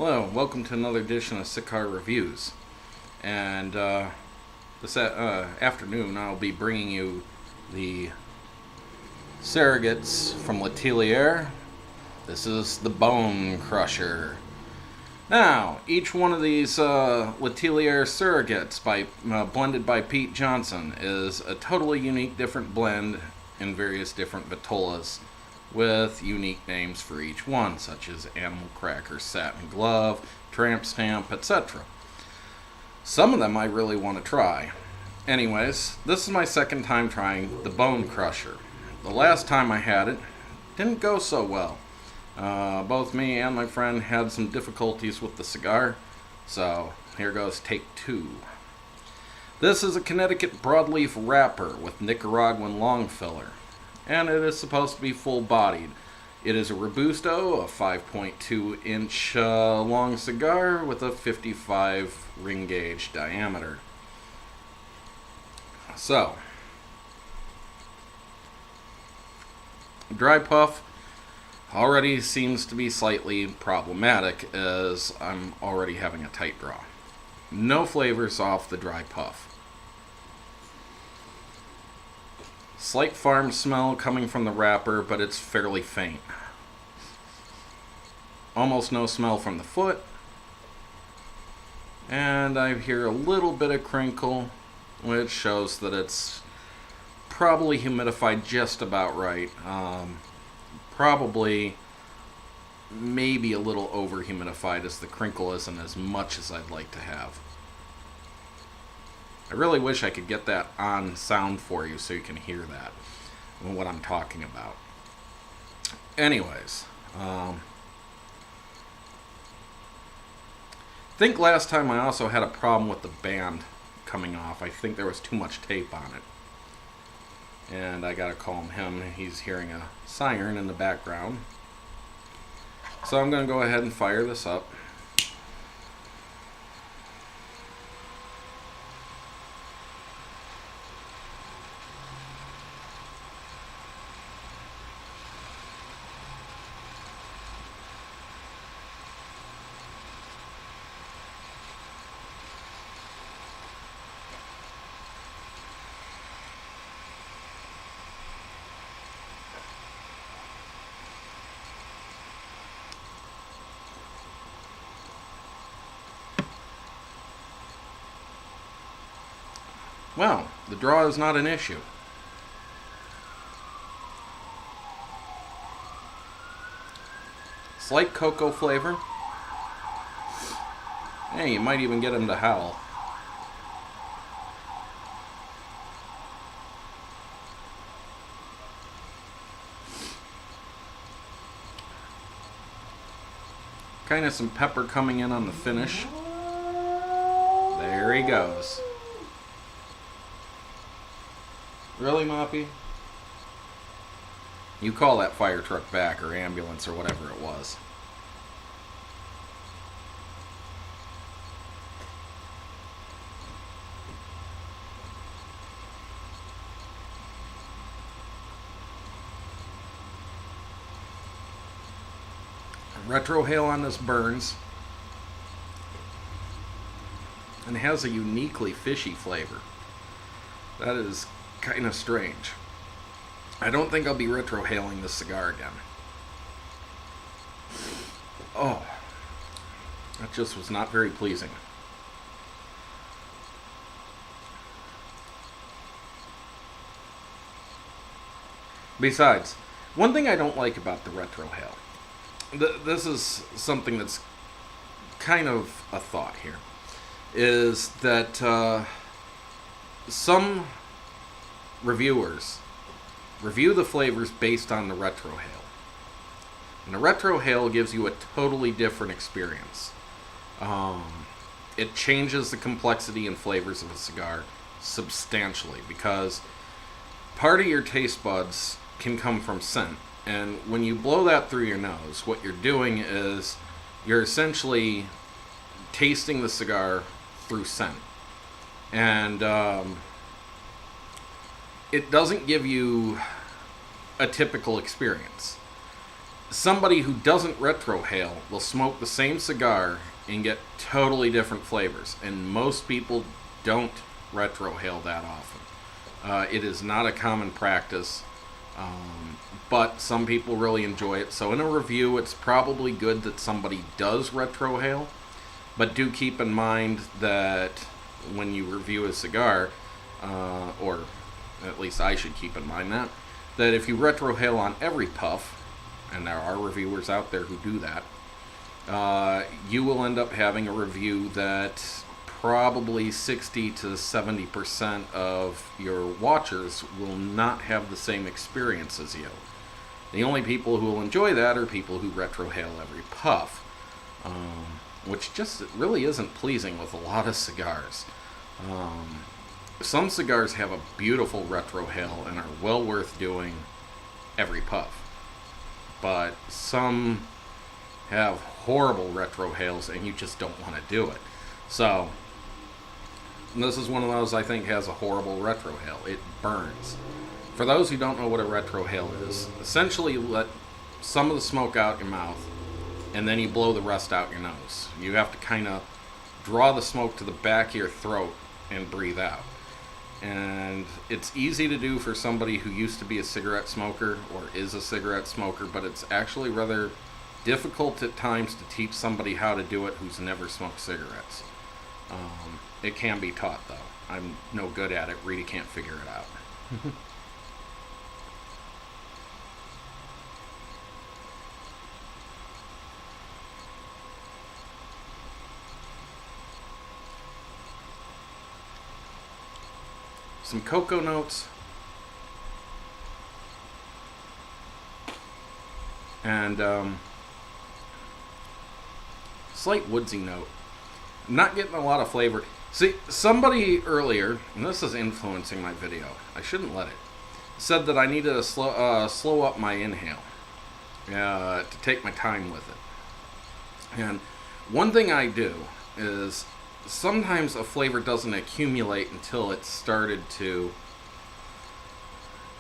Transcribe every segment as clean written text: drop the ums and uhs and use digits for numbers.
Hello, welcome to another edition of Sik'ar Reviews. And this afternoon I'll be bringing you the Surrogates from Letelier. This is the Bone Crusher. Now, each one of these Letelier Surrogates blended by Pete Johnson is a totally unique different blend in various different vitolas, with unique names for each one, such as Animal Cracker, Satin Glove, Tramp Stamp, etc. Some of them I really want to try. Anyways, this is my second time trying the Bone Crusher. The last time I had it didn't go so well. Both me and my friend had some difficulties with the cigar, so here goes take two. This is a Connecticut broadleaf wrapper with Nicaraguan long filler, and it is supposed to be full-bodied. It is a Robusto, a 5.2 inch long cigar with a 55 ring gauge diameter. So, dry puff already seems to be slightly problematic, as I'm already having a tight draw. No flavors off the dry puff. Slight farm smell coming from the wrapper, but it's fairly faint. Almost no smell from the foot. And I hear a little bit of crinkle, which shows that it's probably humidified just about right. Probably maybe a little over humidified, as the crinkle isn't as much as I'd like to have. I really wish I could get that on sound for you so you can hear that and what I'm talking about. Anyways, I think last time I also had a problem with the band coming off. I think there was too much tape on it. And I gotta calm him. He's hearing a siren in the background. So I'm gonna go ahead and fire this up. Well, the draw is not an issue. Slight cocoa flavor. Hey, you might even get him to howl. Kind of some pepper coming in on the finish. There he goes. Really, Moppy? You call that fire truck back, or ambulance, or whatever it was. Retrohale on this burns, and has a uniquely fishy flavor. That is kind of strange. I don't think I'll be retrohaling this cigar again. Oh, that just was not very pleasing. Besides, one thing I don't like about the retrohale, this is something that's kind of a thought here, is that some reviewers review the flavors based on the retrohale. And the retrohale gives you a totally different experience. It changes the complexity and flavors of a cigar substantially, because part of your taste buds can come from scent. And when you blow that through your nose, what you're doing is you're essentially tasting the cigar through scent. And it doesn't give you a typical experience. somebody who doesn't retrohale will smoke the same cigar and get totally different flavors. And most people don't retrohale that often. It is not a common practice, but some people really enjoy it. So in a review, it's probably good that somebody does retrohale. But do keep in mind that when you review a cigar, or at least I should keep in mind that if you retrohale on every puff, and there are reviewers out there who do that, you will end up having a review that probably 60 to 70% of your watchers will not have the same experience as you. The only people who will enjoy that are people who retrohale every puff, which just really isn't pleasing with a lot of cigars. Some cigars have a beautiful retrohale and are well worth doing every puff, but some have horrible retrohales and you just don't want to do it. So this is one of those I think has a horrible retrohale. It burns. For those who don't know what a retrohale is, essentially you let some of the smoke out your mouth and then you blow the rest out your nose. You have to kind of draw the smoke to the back of your throat and breathe out. And it's easy to do for somebody who used to be a cigarette smoker or is a cigarette smoker, but it's actually rather difficult at times to teach somebody how to do it who's never smoked cigarettes. It can be taught, though. I'm no good at it. Really can't figure it out. Some cocoa notes. And slight woodsy note. I'm not getting a lot of flavor. See, somebody earlier, and this is influencing my video, I shouldn't let it, said that I needed to slow up my inhale to take my time with it. And one thing I do is sometimes a flavor doesn't accumulate until it's started to,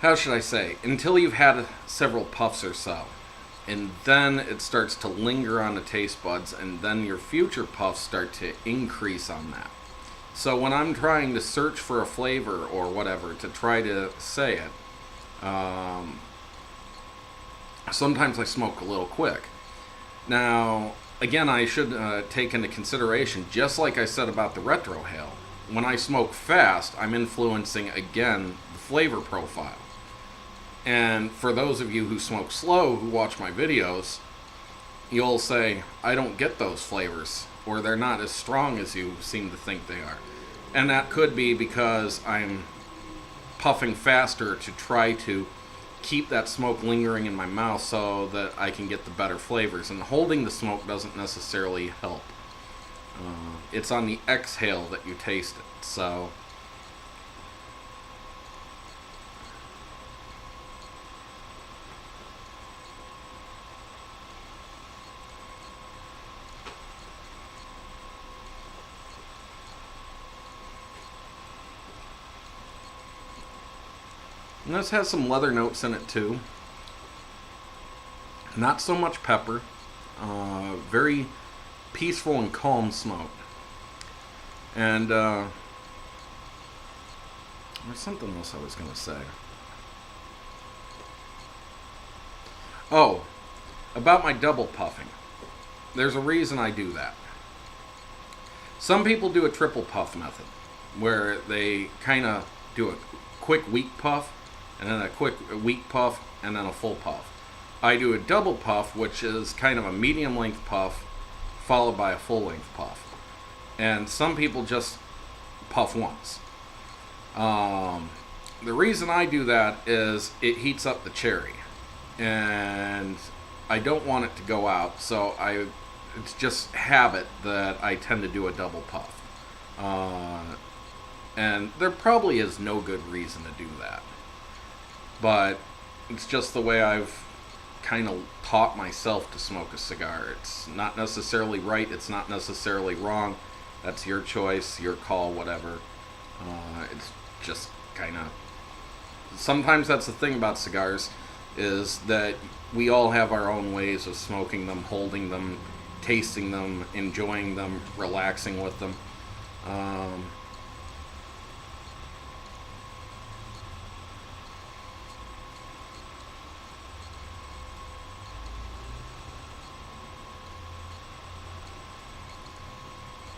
how should I say, until you've had several puffs or so. And then it starts to linger on the taste buds, and then your future puffs start to increase on that. So when I'm trying to search for a flavor or whatever to try to say it, sometimes I smoke a little quick. Now, again, I should take into consideration, just like I said about the retrohale, when I smoke fast, I'm influencing, again, the flavor profile. And for those of you who smoke slow, who watch my videos, you'll say, I don't get those flavors, or they're not as strong as you seem to think they are. And that could be because I'm puffing faster to try to keep that smoke lingering in my mouth so that I can get the better flavors. And holding the smoke doesn't necessarily help. It's on the exhale that you taste it. So and this has some leather notes in it too. Not so much pepper. Very peaceful and calm smoke. And there's something else I was going to say. Oh, about my double puffing. There's a reason I do that. Some people do a triple puff method, where they kind of do a quick weak puff, and then a quick weak puff, and then a full puff. I do a double puff, which is kind of a medium length puff, followed by a full length puff. And some people just puff once. The reason I do that is it heats up the cherry, and I don't want it to go out, so it's just habit that I tend to do a double puff. And there probably is no good reason to do that, but it's just the way I've kind of taught myself to smoke a cigar. It's not necessarily right, it's not necessarily wrong. That's your choice, your call, whatever. It's just kind of, sometimes that's the thing about cigars. is that we all have our own ways of smoking them, holding them, tasting them, enjoying them, relaxing with them. Um,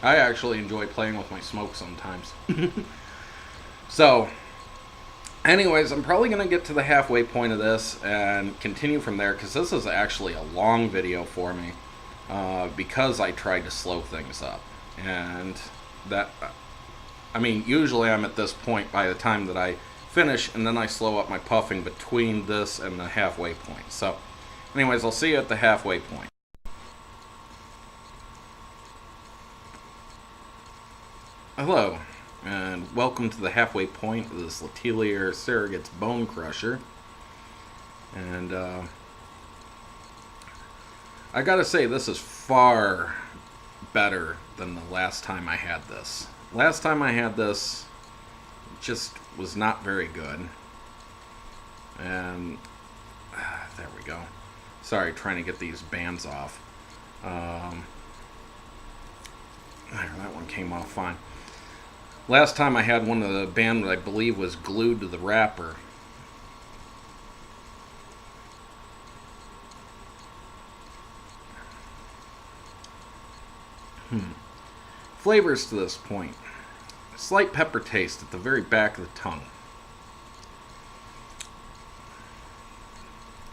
I actually enjoy playing with my smoke sometimes. So, anyways, I'm probably going to get to the halfway point of this and continue from there because this is actually a long video for me because I tried to slow things up. And that, I mean, usually I'm at this point by the time that I finish, and then I slow up my puffing between this and the halfway point. So, anyways, I'll see you at the halfway point. Hello, and welcome to the halfway point of this Letelier Surrogates Bone Crusher. And I gotta say, this is far better than the last time I had this. Last time I had this just was not very good. And there we go. Sorry, trying to get these bands off. There, that one came off fine. Last time I had one of the band that I believe was glued to the wrapper. Flavors to this point. Slight pepper taste at the very back of the tongue.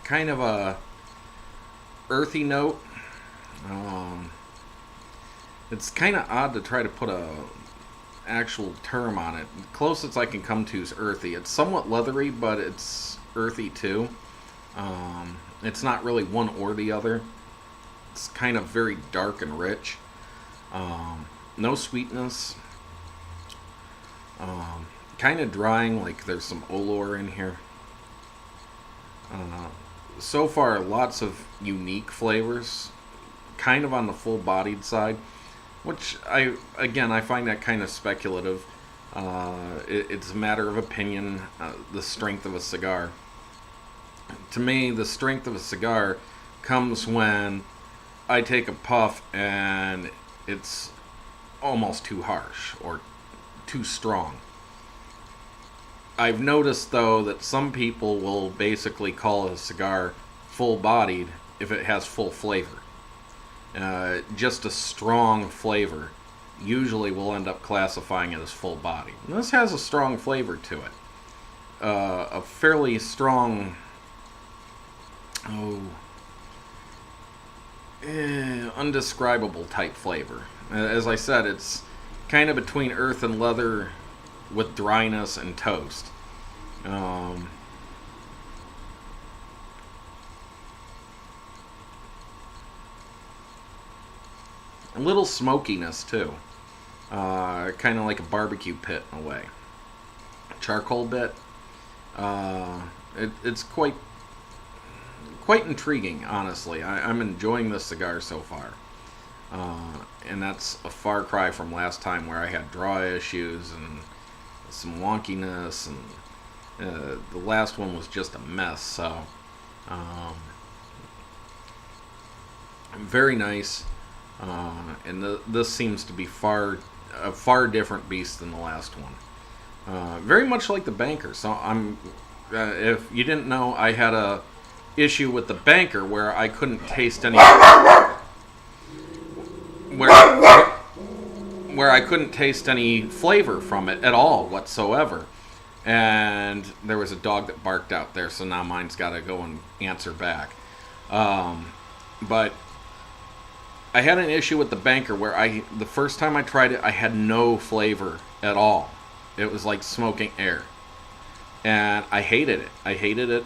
Kind of a earthy note. It's kind of odd to try to put a actual term on it. The closest I can come to is earthy. It's somewhat leathery, but it's earthy too. It's not really one or the other. It's kind of very dark and rich. No sweetness. Kind of drying, like there's some olor in here. So far, lots of unique flavors. Kind of on the full-bodied side. Which, I find that kind of speculative. It's a matter of opinion, the strength of a cigar. To me, the strength of a cigar comes when I take a puff and it's almost too harsh or too strong. I've noticed, though, that some people will basically call a cigar full-bodied if it has full flavor. Just a strong flavor usually we'll end up classifying it as full body. And this has a strong flavor to it. A fairly strong, undescribable type flavor. As I said, it's kind of between earth and leather with dryness and toast. A little smokiness too, kind of like a barbecue pit in a way. Charcoal bit. It's quite intriguing, honestly. I'm enjoying this cigar so far, and that's a far cry from last time where I had draw issues and some wonkiness, and the last one was just a mess. So, very nice. And this seems to be a far different beast than the last one. Very much like the Banker. So if you didn't know, I had a issue with the Banker where I couldn't taste any, where I couldn't taste any flavor from it at all whatsoever. And there was a dog that barked out there, so now mine's got to go and answer back. But I had an issue with the Banker where the first time I tried it, I had no flavor at all. It was like smoking air. And I hated it. I hated it.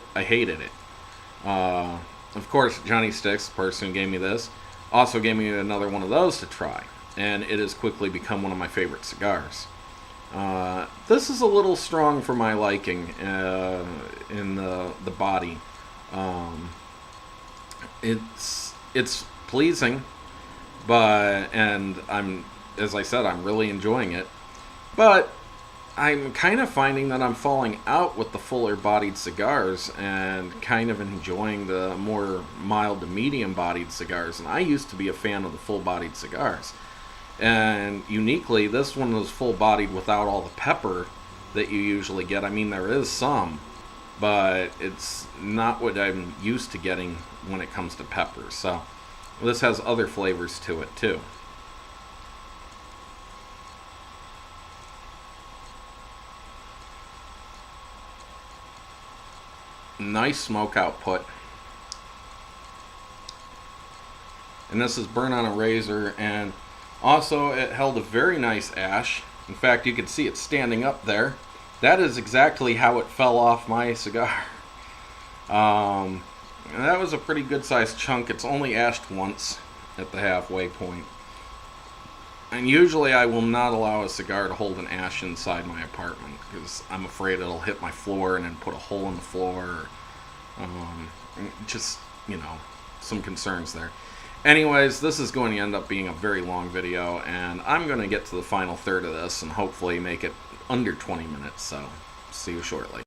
Of course, Johnny Sticks, the person who gave me this, also gave me another one of those to try. And it has quickly become one of my favorite cigars. This is a little strong for my liking in the body. It's pleasing. But, and as I said, I'm really enjoying it. But I'm kind of finding that I'm falling out with the fuller bodied cigars and kind of enjoying the more mild to medium bodied cigars. And I used to be a fan of the full bodied cigars. And uniquely, this one was full bodied without all the pepper that you usually get. I mean, there is some, but it's not what I'm used to getting when it comes to pepper. So this has other flavors to it too. Nice smoke output. And this is burnt on a razor, and also it held a very nice ash. In fact, you can see it standing up there. That is exactly how it fell off my cigar. That was a pretty good sized chunk. It's only ashed once at the halfway point. And usually I will not allow a cigar to hold an ash inside my apartment because I'm afraid it'll hit my floor and then put a hole in the floor. Just, some concerns there. Anyways, this is going to end up being a very long video, and I'm going to get to the final third of this and hopefully make it under 20 minutes. So, see you shortly.